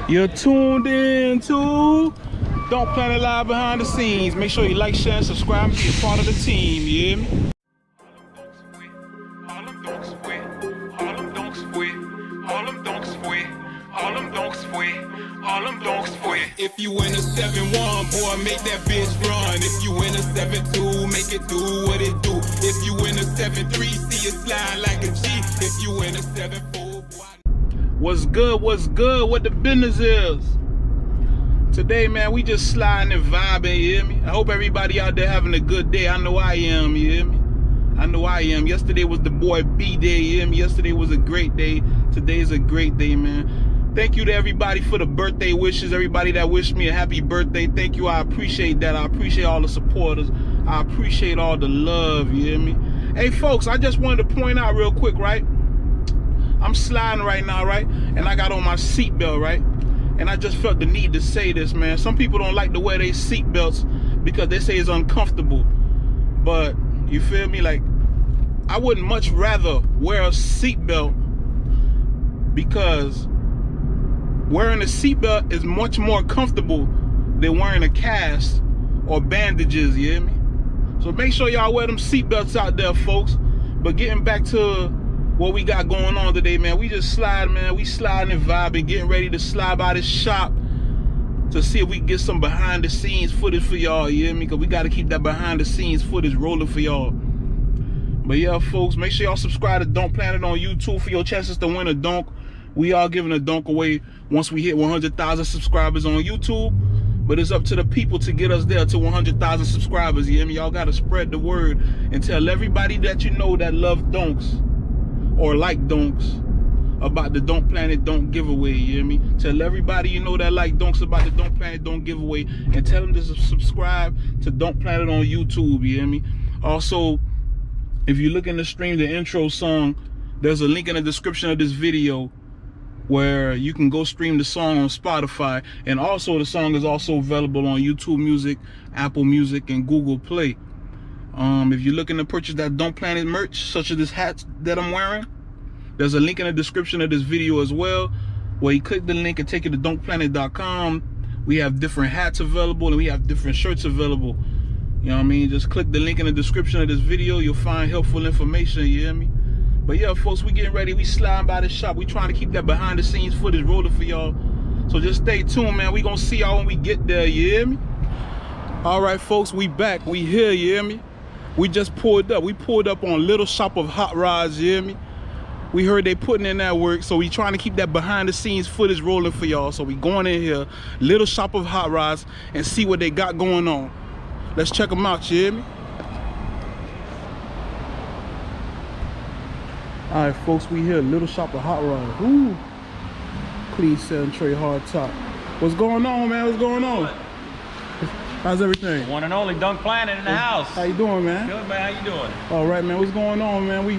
You're tuned in to Donk Planet Live Behind the Scenes. Make sure you like, share, and subscribe and be a part of the team, you hear me? If you in a 7-1, boy, make that bitch run. If you in a 7-2, make it do what it do. If you in a 7-3, see it slide like a G. If you in a 7-4, boy. What's good? What's good? What the business is? Today, man, we just sliding and vibing, you hear me? I hope everybody out there having a good day. I know I am, you hear me? I know I am. Yesterday was the boy B day, you hear me? Yesterday was a great day. Today's a great day, man. Thank you to everybody for the birthday wishes. Everybody that wished me a happy birthday. Thank you. I appreciate that. I appreciate all the supporters. I appreciate all the love, you hear me? Hey, folks, I just wanted to point out real quick, right? I'm sliding right now, right? And I got on my seatbelt, right? And I just felt the need to say this, man. Some people don't like to wear their seatbelts because they say it's uncomfortable. But, you feel me? Like, I wouldn't much rather wear a seatbelt because wearing a seatbelt is much more comfortable than wearing a cast or bandages, you hear me? So make sure y'all wear them seatbelts out there, folks. But getting back to what we got going on today, man, we just slide, man. We sliding and vibing, getting ready to slide by this shop to see if we can get some behind the scenes footage for y'all, you hear me? Because we got to keep that behind the scenes footage rolling for y'all. But yeah, folks, make sure y'all subscribe to Donk Planet on YouTube for your chances to win a donk. We are giving a donk away once we hit 100,000 subscribers on YouTube. But it's up to the people to get us there to 100,000 subscribers, you hear me? Y'all got to spread the word and tell everybody that you know that love donks or like donks about the Donk Planet Donk giveaway, you hear me? Tell everybody you know that like donks about the Donk Planet Donk giveaway and tell them to subscribe to Donk Planet on YouTube, you hear me? Also, if you're looking to stream the intro song, there's a link in the description of this video where you can go stream the song on Spotify. And also the song is also available on YouTube Music, Apple Music, and Google Play. If you're looking to purchase that Donk Planet merch, such as this hat that I'm wearing, there's a link in the description of this video as well, where you click the link and take you to donkplanet.com. We have different hats available and we have different shirts available. You know what I mean? Just click the link in the description of this video. You'll find helpful information, you hear me? But yeah, folks, we getting ready. We sliding by the shop. We trying to keep that behind the scenes footage rolling for y'all. So just stay tuned, man. We gonna see y'all when we get there, you hear me? All right, folks, we back. We here, you hear me? We just pulled up. We pulled up on Little Shop of Hot Rods, you hear me? We heard they putting in that work, so we trying to keep that behind the scenes footage rolling for y'all. So we going in here, Little Shop of Hot Rods, and see what they got going on. Let's check them out, you hear me? All right, folks, we here, Little Shop of Hot Rods. Ooh, please sell tray hard top. What's going on, man? What's going on? How's everything? One and only Donk Planet in the house. How you doing, man? Good, man. How you doing? All right, man. What's going on, man? We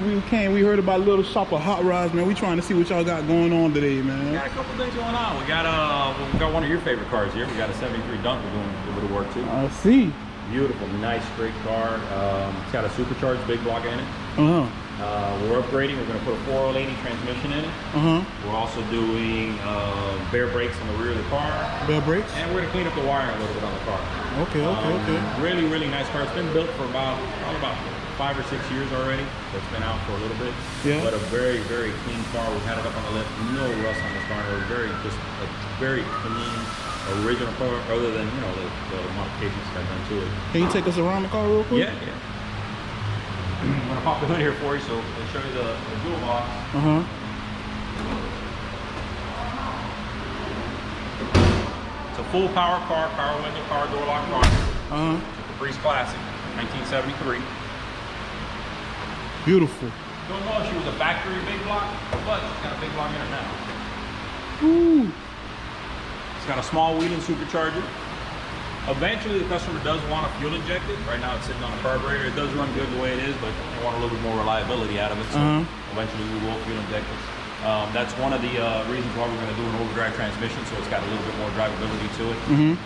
heard about Little Shop of Hot Rods, man. We trying to see what y'all got going on today, man. We got a couple things going on. We got one of your favorite cars here. We got a '73 Donk. We're doing a little bit of work too. I see. Beautiful, nice, straight car. It's got a supercharged big block in it. We're upgrading. We're going to put a 480 transmission in it. We're also doing bare brakes on the rear of the car. Bare brakes? And we're going to clean up the wiring a little bit on the car. Okay. Really, really nice car. It's been built for probably about 5 or 6 years already. So it's been out for a little bit. Yeah. But a very, very clean car. We've had it up on the lift. No rust on this car. Just a very clean, original car, other than, you know, the modifications that I've done to it. Can you take us around the car real quick? Yeah. I'm gonna pop the hood here for you, so I'll show you the jewel box. It's a full power car, power window, power door lock car. It's a Caprice Classic, 1973. Beautiful. Don't know if she was a factory big block, but she's got a big block in it now. Ooh. It's got a small Wheeling supercharger. Eventually, the customer does want a fuel injected. Right now, it's sitting on a carburetor. It does run good the way it is, but they want a little bit more reliability out of it. So eventually, we will fuel inject it. That's one of the reasons why we're going to do an overdrive transmission, so it's got a little bit more drivability to it.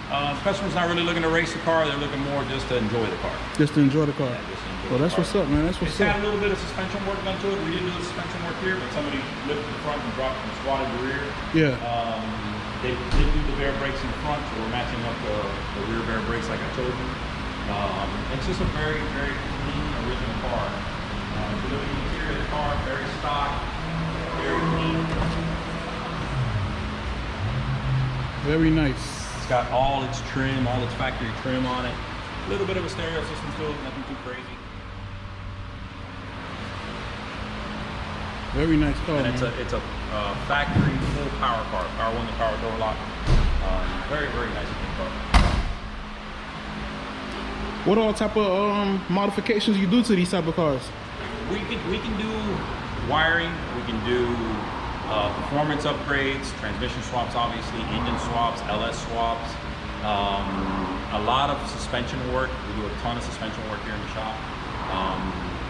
The customer's not really looking to race the car. They're looking more just to enjoy the car. Just to enjoy the car. Yeah, well, that's what's up, man. That's what's up. It's got a little bit of suspension work done to it. We didn't do the suspension work here, but somebody lifted the front and dropped and squatted the rear. Yeah. They did do the bare brakes in front, so we're matching up the rear bare brakes like I told you. It's just a very, very clean original car. If you look at the interior of the car, very stock, very clean. Very nice. It's got all its trim, all its factory trim on it. A little bit of a stereo system still, nothing too crazy. Very nice car. And it's a factory full power car. Power window, power door lock. Very, very nice looking car. What all type of modifications you do to these type of cars? We can do wiring. We can do performance upgrades, transmission swaps, obviously, engine swaps, LS swaps. A lot of suspension work. We do a ton of suspension work here in the shop.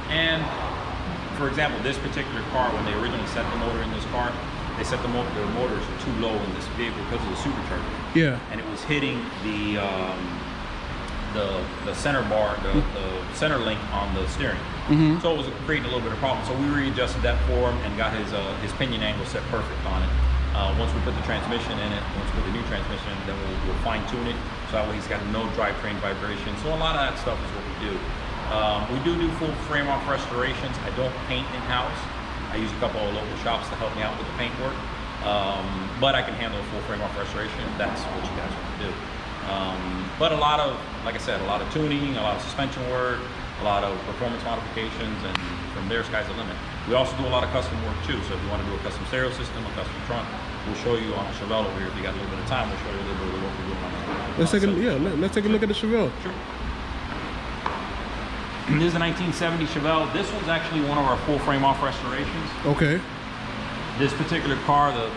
And for example, this particular car, when they originally set the motor in this car, they set the motors too low in this vehicle because of the supercharger. Yeah. And it was hitting the center bar, the center link on the steering. So it was creating a little bit of problem. So we readjusted that for him and got his pinion angle set perfect on it. Once we put the transmission in it, once we put the new transmission in, then we'll fine tune it. So that way he's got no drivetrain vibration. So a lot of that stuff is what we do. We do full frame off restorations. I don't paint in-house. I use a couple of local shops to help me out with the paint work. But I can handle a full frame off restoration if that's what you guys want to do. But a lot of, like I said, a lot of tuning, a lot of suspension work, a lot of performance modifications, and from there, sky's the limit. We also do a lot of custom work too. So if you want to do a custom stereo system, a custom trunk, we'll show you on a Chevelle over here. If you got a little bit of time, we'll show you a little bit of what we're doing on the Let's take a look at the Chevelle. Sure. This is a 1970 Chevelle. This one's actually one of our full frame off restorations. Okay. This particular car, the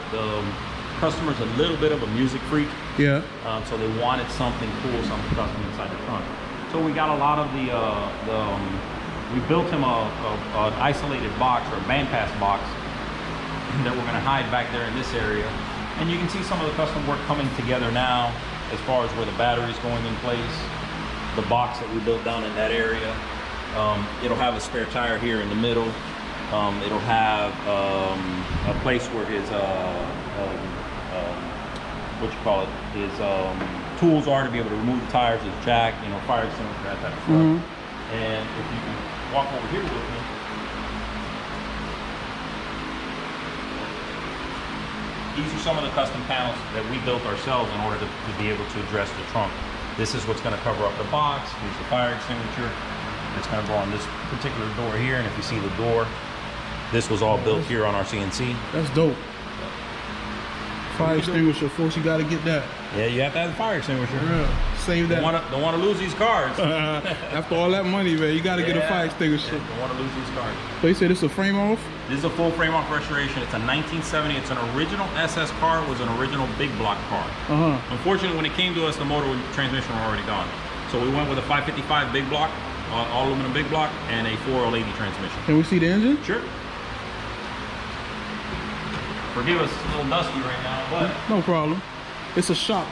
customer's a little bit of a music freak. Yeah. So they wanted something cool, something custom inside the trunk. So we got a lot of we built him an isolated box or a bandpass box that we're going to hide back there in this area. And you can see some of the custom work coming together now as far as where the battery's going in place, the box that we built down in that area. It'll have a spare tire here in the middle. It'll have a place where his his tools are to be able to remove the tires, his jack, fire extinguisher, that type of stuff. And if you can walk over here with me, these are some of the custom panels that we built ourselves in order to be able to address the trunk. This is what's going to cover up the box. Here's the fire extinguisher. It's going to go on this particular door here, and if you see the door, this was all built here on our CNC. That's dope. Fire extinguisher, folks, you got to get that. Yeah, you have to have the fire extinguisher. Yeah, save that. Don't want to lose these cars. After all that money, man, you got to get a fire extinguisher. Don't want to lose these cars. So you said this is a frame off? This is a full frame off restoration. It's a 1970. It's an original SS car. It was an original big block car. Unfortunately, when it came to us, the motor and transmission were already gone. So we went with a 555 big block, all aluminum big block, and a 4L80 transmission. Can we see the engine? Sure. Forgive us, it's a little dusty right now, but no problem. It's a shop.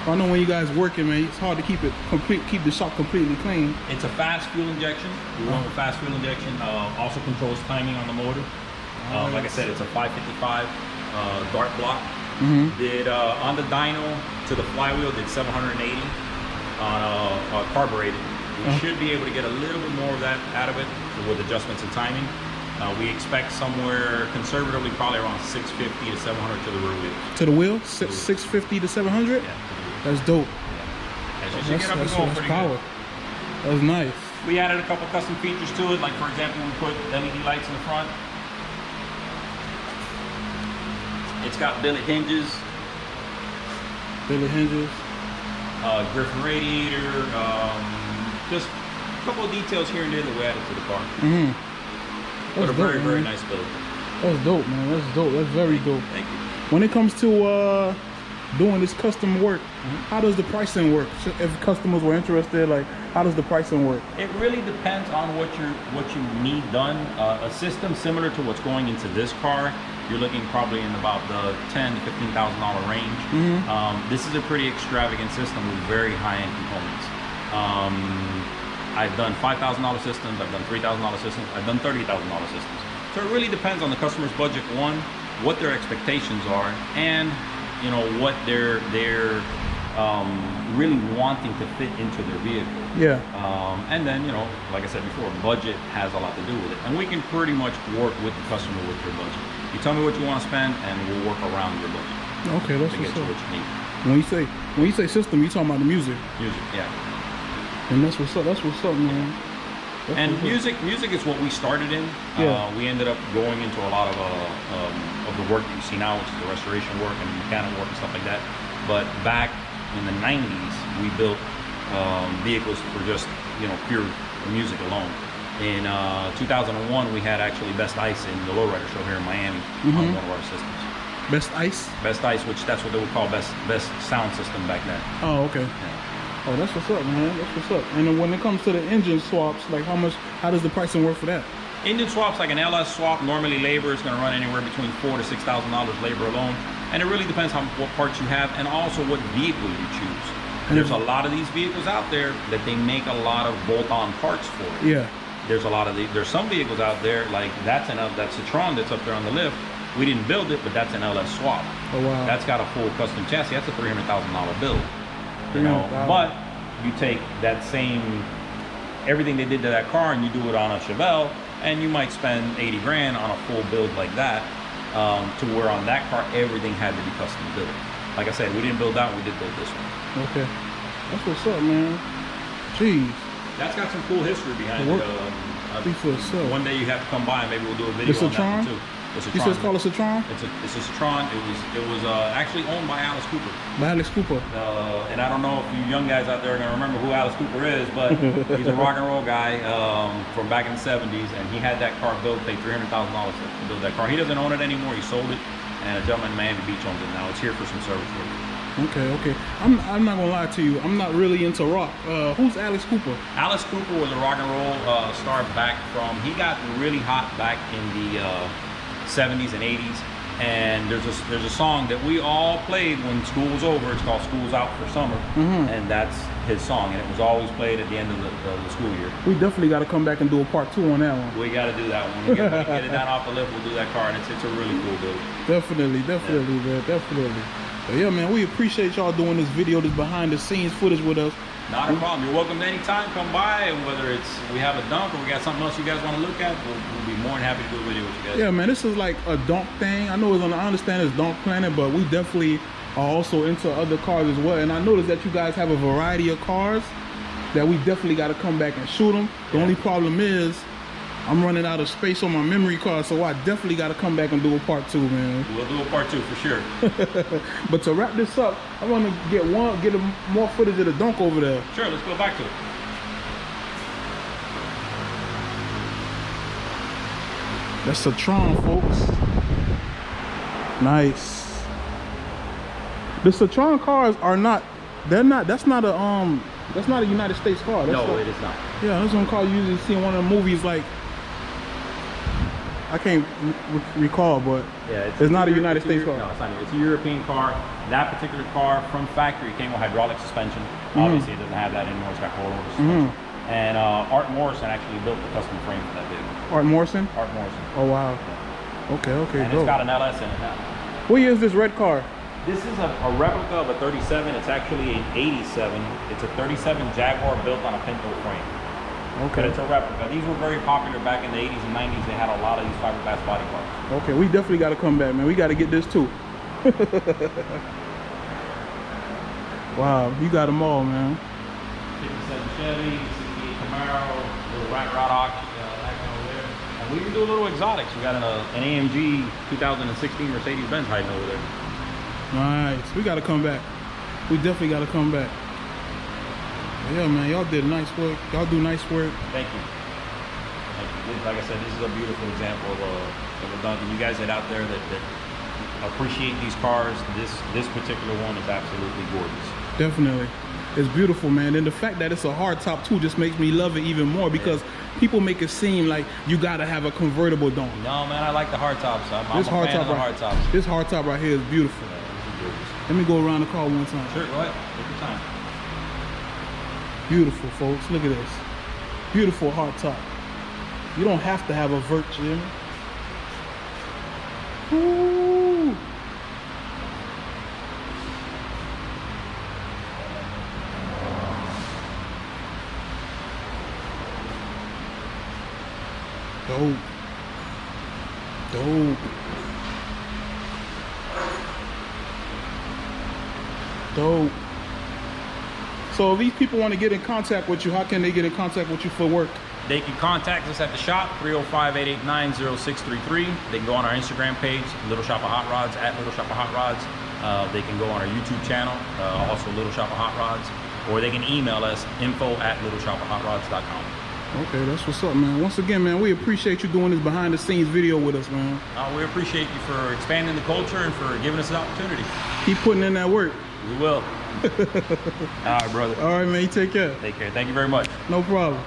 I know when you guys working, man, it's hard to keep the shop completely clean. It's a fast fuel injection. We went with fast fuel injection. Also controls timing on the motor. Like I said, it's a 555 dart block. Did on the dyno to the flywheel did 780 on carbureted. We should be able to get a little bit more of that out of it with adjustments in timing. We expect somewhere conservatively probably around 650 to 700 to the rear wheel. To the wheel? 650 to 700? Yeah. That's dope. That's power. That's nice. We added a couple custom features to it, like for example, we put LED lights in the front. It's got billet hinges. Billet hinges. Griffin radiator. Just a couple of details here and there that we added to the car. But a very, very nice build. That's dope, man. That's dope. That's very dope. Thank you. When it comes to doing this custom work, how does the pricing work? If customers were interested, like, how does the pricing work? It really depends on what you need done. A system similar to what's going into this car, you're looking probably in about the $10,000 to $15,000 range. This is a pretty extravagant system with very high-end components. I've done $5,000 systems, I've done $3,000 systems, I've done $30,000 systems. So it really depends on the customer's budget, one, what their expectations are, and you know, what they're really wanting to fit into their vehicle. Yeah. And then, you know, like I said before, budget has a lot to do with it, and we can pretty much work with the customer with your budget. You tell me what you want to spend, and we'll work around your budget. Okay, that's to get what's you up. what you need. When you say system, you talking about the music. Music, yeah. And that's what's up. That's what's up, man. That's And what's up. music is what we started in. Yeah. We ended up going into a lot of the work that you see now, which is the restoration work and mechanic work and stuff like that. But back in the 90s, we built vehicles for just, you know, pure music alone. In 2001, we had actually Best Ice in the Lowrider show here in Miami on one of our systems. Best Ice? Best Ice, which that's what they would call best sound system back then. Oh, okay. Yeah. Oh, that's what's up, man. That's what's up. And then when it comes to the engine swaps, like how does the pricing work for that? Engine swaps, like an LS swap, normally labor is going to run anywhere between $4,000 to $6,000 labor alone. And it really depends on what parts you have and also what vehicle you choose. And there's a lot of these vehicles out there that they make a lot of bolt-on parts for it. Yeah. There's a lot of there's some vehicles out there, like that Citroen that's up there on the lift. We didn't build it, but that's an LS swap. Oh, wow. That's got a full custom chassis. That's a $300,000 build. You know, but you take that same, everything they did to that car and you do it on a Chevelle, and you might spend 80 grand on a full build like that, to where on that car, everything had to be custom built. Like I said, we didn't build that one, we did build this one. Okay. That's what's up, man. Jeez. That's got some cool history behind it. One day you have to come by and maybe we'll do a video on that one too. You said it's called a Citroen? It's a Citroen. It was actually owned by Alice Cooper. By Alice Cooper. And I don't know if you young guys out there are gonna remember who Alice Cooper is, but he's a rock and roll guy from back in the 70s, and he had that car built, paid $300,000 to build that car. He doesn't own it anymore. He sold it, and a gentleman in Miami Beach owns it now. It's here for some service work. Okay. I'm not gonna lie to you. I'm not really into rock. Who's Alice Cooper? Alice Cooper was a rock and roll star back from. He got really hot back in the 70s and 80s, and there's a song that we all played when school was over. It's called "School's Out for Summer," and that's his song, and it was always played at the end of the school year. We definitely got to come back and do a part 2 on that one. We got to do that one. We get it down off the lift, we'll do that car, and it's a really cool build. Definitely, man, definitely. But yeah, man, we appreciate y'all doing this video, this behind the scenes footage with us. Not a problem. You're welcome anytime. Come by, and whether it's we have a Donk or we got something else you guys want to look at, we'll be more than happy to do a video with you guys. Yeah, man, this is like a Donk thing. I know I understand it's Donk Planet, but we definitely are also into other cars as well. And I noticed that you guys have a variety of cars that we definitely got to come back and shoot them. The only problem is I'm running out of space on my memory card, so I definitely got to come back and do a part 2, man. We'll do a part 2 for sure. But to wrap this up, I want to get more footage of the Donk over there. Sure, let's go back to it. That's Citroen, folks. Nice. The Citroen cars are not. That's not a United States car. No, it is not. Yeah, that's one car you usually see in one of the movies. Like, I can't recall, but yeah, it's not a United States car. No, it's not. It's a European car. That particular car from factory came with hydraulic suspension. Obviously, it doesn't have that anymore. It's got rollover suspension. And Art Morrison actually built the custom frame for that vehicle. Art Morrison? Art Morrison. Oh, wow. Okay, And it's got an LS in it now. What year is this red car? This is a replica of a 37. It's actually an 87. It's a 37 Jaguar built on a Pinto frame. Okay. But it's a replica. These were very popular back in the 80s and 90s. They had a lot of these fiberglass body parts. Okay, we definitely got to come back, man. We got to get this too. Wow, you got them all, man. 57 Chevy, 68 Camaro, little Rat Rod Ox, that kind over there. And we can do a little exotics. We got an AMG 2016 Mercedes-Benz hiding over there. Nice. We got to come back. We definitely got to come back. Yeah, man, y'all did nice work. Y'all do nice work. Thank you. Like I said, this is a beautiful example of a Donk. And you guys that out there that appreciate these cars, this particular one is absolutely gorgeous. Definitely. It's beautiful, man. And the fact that it's a hardtop too just makes me love it even more, because people make it seem like you gotta have a convertible Donk. No, man, I like the hardtops. I'm a fan of the hardtops. This hardtop right here is beautiful. Yeah, this is gorgeous. Let me go around the car one time. Sure, go ahead. Take your time. Beautiful, folks. Look at this. Beautiful hardtop. You don't have to have a vert, you know? Ooh. Dope. Dope. Dope. So if these people want to get in contact with you, how can they get in contact with you for work? They can contact us at the shop, 305-889-0633. They can go on our Instagram page, Little Shop of Hot Rods, at Little Shop of Hot Rods. They can go on our YouTube channel, also Little Shop of Hot Rods, or they can email us, info@littleshopofhotrods.com. Okay, that's what's up, man. Once again, man, we appreciate you doing this behind the scenes video with us, man. We appreciate you for expanding the culture and for giving us an opportunity. Keep putting in that work. We will. All right, brother. All right, man, you take care. Take care. Thank you very much. No problem.